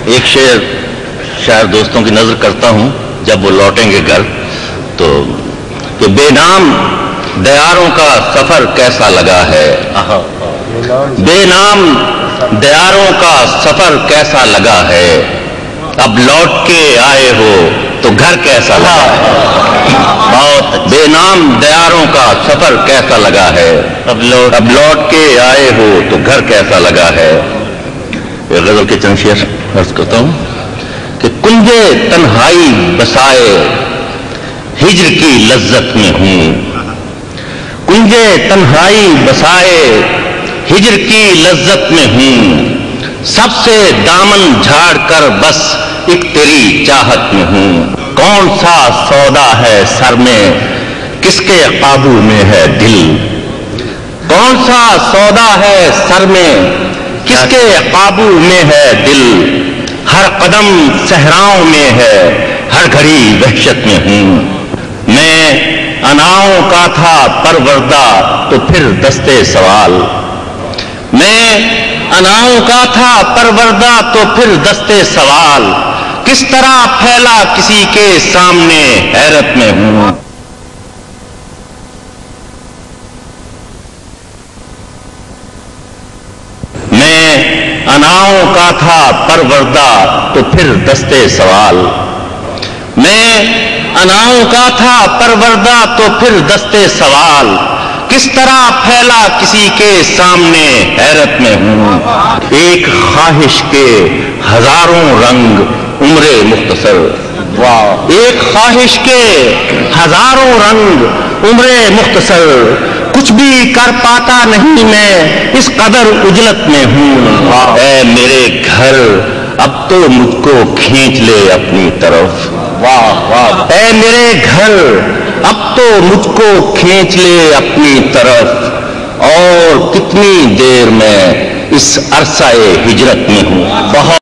ایک شعر شاید دوستوں کی نظر کرتا ہوں جب وہ لوٹیں گے گھر تو کہ بے نام دیاروں کا سفر کیسا لگا ہے، بے نام دیاروں کا سفر کیسا لگا ہے، اب لوٹ کے آئے ہو تو گھر کیسا لگا ہے، بہت بے نام دیاروں کا سفر کیسا لگا ہے، اب لوٹ کے آئے ہو تو گھر کیسا لگا ہے۔ غزل کے چند شعر عرض کرتا ہوں کہ کنجے تنہائی بسائے ہجر کی لذت میں ہوں، کنجے تنہائی بسائے ہجر کی لذت میں ہوں، سب سے دامن جھاڑ کر بس ایک تیری چاہت میں ہوں، کون سا سودا ہے سر میں کس کے قابو میں ہے دل، کون سا سودا ہے سر میں کس کے قابو میں ہے دل، ہر قدم صحراؤں میں ہے ہر گھڑی وحشت میں ہوں، میں اناؤں کا تھا پروردہ تو پھر دستے سوال، میں اناؤں کا تھا پروردہ تو پھر دستے سوال، کس طرح پھیلا کسی کے سامنے حیرت میں ہوں۔ میں اناؤں کا تھا پروردہ تو پھر دستے سوال، میں اناؤں کا تھا پروردہ تو پھر دستے سوال، کس طرح پھیلا کسی کے سامنے حیرت میں ہوں، ایک خواہش کے ہزاروں رنگ عمر مختصر، ایک خواہش کے ہزاروں رنگ عمر مختصر، کچھ بھی کر پاتا نہیں میں اس قدر اجلت میں ہوں، اے میرے گھر اب تو مجھ کو کھینچ لے اپنی طرف، اے میرے گھر اب تو مجھ کو کھینچ لے اپنی طرف، اور کتنی دیر میں اس عرصہ ہجرت میں ہوں۔ بہت